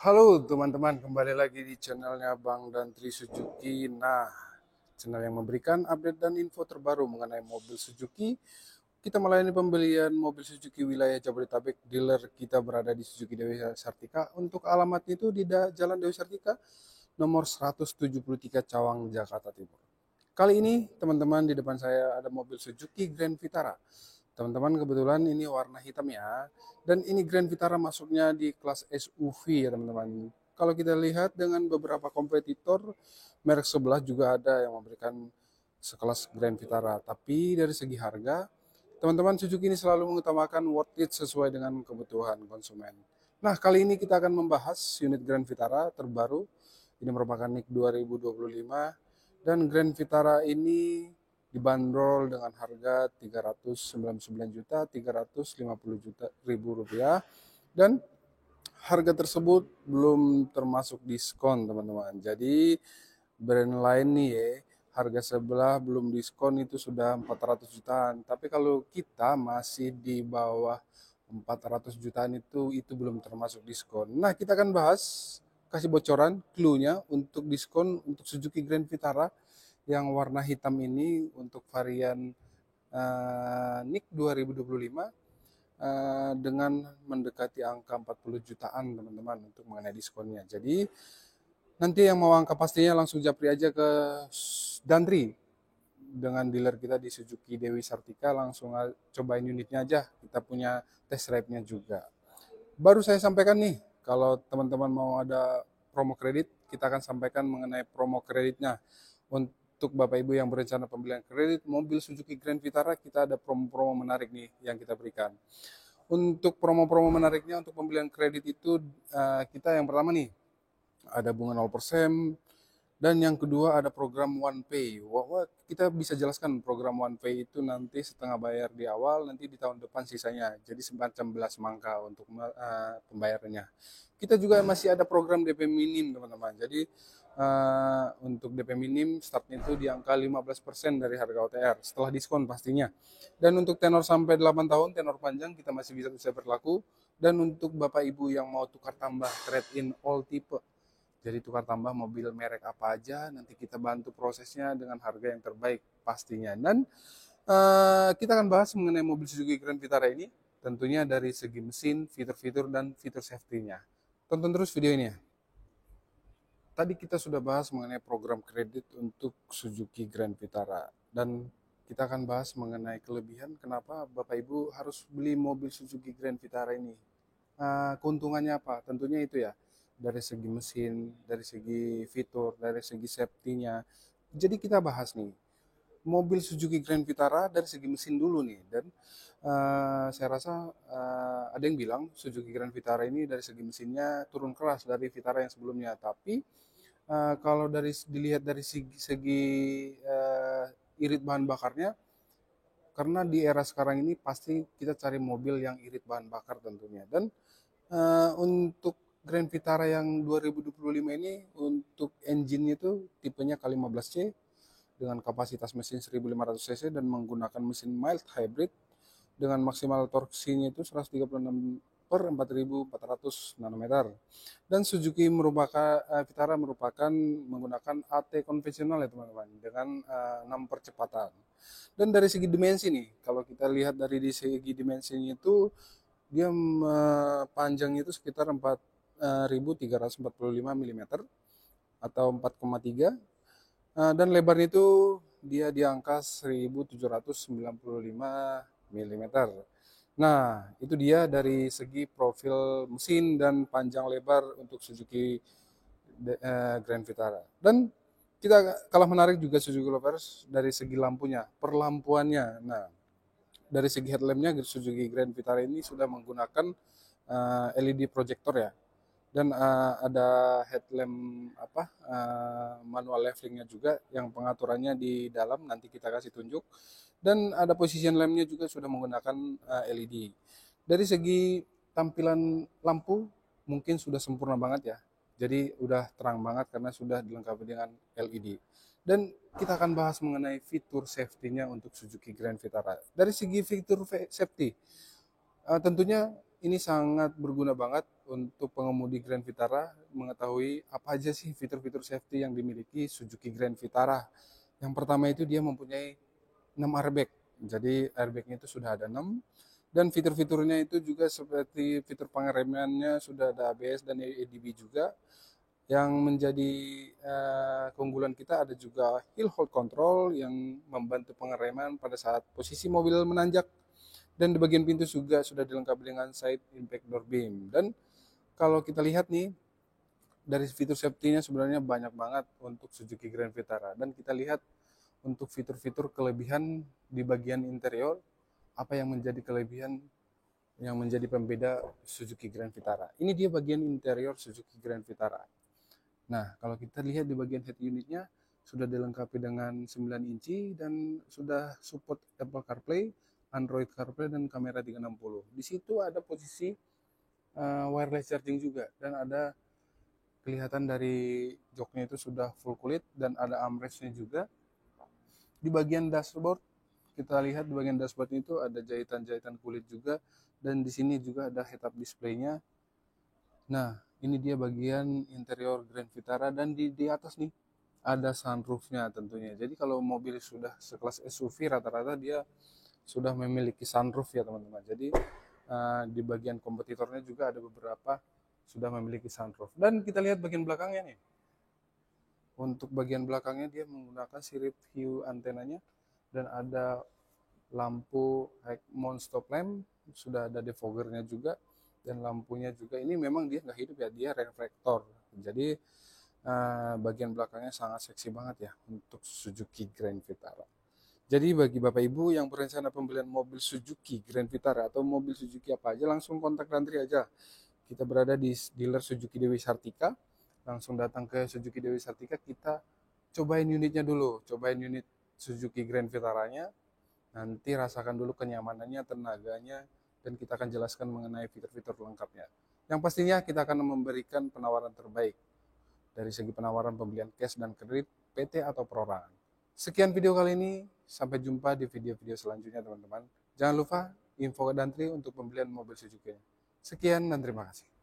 Halo teman-teman, kembali lagi di channelnya Bang dan Tri Suzuki. Nah, channel yang memberikan update dan info terbaru mengenai mobil Suzuki. Kita melayani pembelian mobil Suzuki wilayah Jabodetabek. Dealer kita berada di Suzuki Dewi Sartika. Untuk alamatnya itu di Jalan Dewi Sartika, nomor 173 Cawang, Jakarta Timur. Kali ini teman-teman di depan saya ada mobil Suzuki Grand Vitara. Teman-teman kebetulan ini warna hitam ya. Dan ini Grand Vitara masuknya di kelas SUV ya teman-teman. Kalau kita lihat dengan beberapa kompetitor, merek sebelah juga ada yang memberikan sekelas Grand Vitara. Tapi dari segi harga, teman-teman Suzuki ini selalu mengutamakan worth it sesuai dengan kebutuhan konsumen. Nah, kali ini kita akan membahas unit Grand Vitara terbaru. Ini merupakan NIK 2025 dan Grand Vitara ini dibanderol dengan harga 399 juta 350 juta ribu rupiah, dan harga tersebut belum termasuk diskon teman-teman. Jadi brand lain nih ya, harga sebelah belum diskon itu sudah 400 jutaan, tapi kalau kita masih di bawah 400 jutaan itu belum termasuk diskon. Nah, kita akan bahas, kasih bocoran clue-nya untuk diskon untuk Suzuki Grand Vitara yang warna hitam ini untuk varian NIK 2025 dengan mendekati angka 40 jutaan teman-teman untuk mengenai diskonnya. Jadi nanti yang mau angka pastinya langsung japri aja ke Dantri dengan dealer kita di Suzuki Dewi Sartika, langsung cobain unitnya aja. Kita punya test drive-nya juga. Baru saya sampaikan nih, kalau teman-teman mau ada promo kredit, kita akan sampaikan mengenai promo kreditnya. Untuk Bapak Ibu yang berencana pembelian kredit mobil Suzuki Grand Vitara, kita ada promo-promo menarik nih yang kita berikan. Untuk promo-promo menariknya untuk pembelian kredit itu, kita yang pertama nih, ada bunga 0%, dan yang kedua ada program One Pay. Wah, kita bisa jelaskan program One Pay itu nanti setengah bayar di awal, nanti di tahun depan sisanya. Jadi semacam belas mangka untuk pembayarannya. Kita juga masih ada program DP minim teman-teman. Jadi untuk DP minim startnya itu di angka 15% dari harga OTR setelah diskon pastinya. Dan untuk tenor sampai 8 tahun, tenor panjang kita masih bisa berlaku. Dan untuk Bapak Ibu yang mau tukar tambah trade in all tipe, jadi tukar tambah mobil merek apa aja, nanti kita bantu prosesnya dengan harga yang terbaik pastinya. Dan kita akan bahas mengenai mobil Suzuki Grand Vitara ini, tentunya dari segi mesin, fitur-fitur, dan fitur safety-nya. Tonton terus video ini ya. Tadi kita sudah bahas mengenai program kredit untuk Suzuki Grand Vitara. Dan kita akan bahas mengenai kelebihan kenapa Bapak Ibu harus beli mobil Suzuki Grand Vitara ini. Keuntungannya apa? Tentunya itu ya, dari segi mesin, dari segi fitur, dari segi safety-nya. Jadi kita bahas nih, mobil Suzuki Grand Vitara dari segi mesin dulu nih. Dan saya rasa ada yang bilang Suzuki Grand Vitara ini dari segi mesinnya turun keras dari Vitara yang sebelumnya. Tapi kalau dilihat dari segi irit bahan bakarnya, karena di era sekarang ini pasti kita cari mobil yang irit bahan bakar tentunya. Dan untuk Grand Vitara yang 2025 ini, untuk engine itu tipenya K15C dengan kapasitas mesin 1500 cc dan menggunakan mesin mild hybrid dengan maksimal torksinya itu 136 per 4400 nanometer. Dan Suzuki Vitara merupakan menggunakan AT konvensional ya teman-teman, dengan 6 percepatan. Dan dari segi dimensi nih, kalau kita lihat dari segi dimensinya itu, dia panjangnya itu sekitar 4.345 mm atau 4,3, dan lebarnya itu dia di angka 1.795 mm. Nah, itu dia dari segi profil mesin dan panjang lebar untuk Suzuki Grand Vitara. Dan kita kalah menarik juga Suzuki Lovers dari segi lampunya, perlampuannya. Nah, dari segi headlampnya Suzuki Grand Vitara ini sudah menggunakan LED projector ya, dan ada headlamp manual levelingnya juga yang pengaturannya di dalam, nanti kita kasih tunjuk. Dan ada position lampnya juga sudah menggunakan LED. Dari segi tampilan lampu mungkin sudah sempurna banget ya, jadi udah terang banget karena sudah dilengkapi dengan LED. Dan kita akan bahas mengenai fitur safety-nya untuk Suzuki Grand Vitara. Dari segi fitur safety, tentunya ini sangat berguna banget untuk pengemudi Grand Vitara mengetahui apa aja sih fitur-fitur safety yang dimiliki Suzuki Grand Vitara. Yang pertama itu dia mempunyai 6 airbag. Jadi airbagnya itu sudah ada 6 dan fitur-fiturnya itu juga seperti fitur pengeremannya sudah ada ABS dan EDB juga. Yang menjadi keunggulan kita ada juga hill hold control yang membantu pengereman pada saat posisi mobil menanjak, dan di bagian pintu juga sudah dilengkapi dengan side impact door beam. Dan kalau kita lihat nih dari fitur safety-nya sebenarnya banyak banget untuk Suzuki Grand Vitara, dan kita lihat untuk fitur-fitur kelebihan di bagian interior apa yang menjadi kelebihan yang menjadi pembeda Suzuki Grand Vitara. Ini dia bagian interior Suzuki Grand Vitara. Nah, kalau kita lihat di bagian head unitnya sudah dilengkapi dengan 9 inci dan sudah support Apple CarPlay, Android CarPlay, dan kamera 360. Di situ ada posisi wireless charging juga, dan ada kelihatan dari joknya itu sudah full kulit dan ada armrestnya juga. Di bagian dashboard, kita lihat di bagian dashboard itu ada jahitan-jahitan kulit juga, dan di sini juga ada head-up display-nya. Nah, ini dia bagian interior Grand Vitara, dan di atas nih ada sunroofnya tentunya. Jadi kalau mobil sudah sekelas SUV rata-rata dia sudah memiliki sunroof ya teman-teman. Jadi di bagian kompetitornya juga ada beberapa sudah memiliki sunroof. Dan kita lihat bagian belakangnya nih. Untuk bagian belakangnya dia menggunakan sirip view antenanya, dan ada lampu high mount stop lamp, sudah ada defoggernya juga, dan lampunya juga ini memang dia nggak hidup ya, dia reflektor. Jadi bagian belakangnya sangat seksi banget ya untuk Suzuki Grand Vitara. Jadi bagi Bapak Ibu yang berencana pembelian mobil Suzuki Grand Vitara atau mobil Suzuki apa aja, langsung kontak Randri aja. Kita berada di dealer Suzuki Dewi Sartika. Langsung datang ke Suzuki Dewi Sartika, kita cobain unitnya dulu, cobain unit Suzuki Grand Vitaranya. Nanti rasakan dulu kenyamanannya, tenaganya, dan kita akan jelaskan mengenai fitur-fitur lengkapnya. Yang pastinya kita akan memberikan penawaran terbaik dari segi penawaran pembelian cash dan kredit, PT atau perorangan. Sekian video kali ini, sampai jumpa di video-video selanjutnya teman-teman. Jangan lupa info dan tri untuk pembelian mobil Suzuki. Sekian dan terima kasih.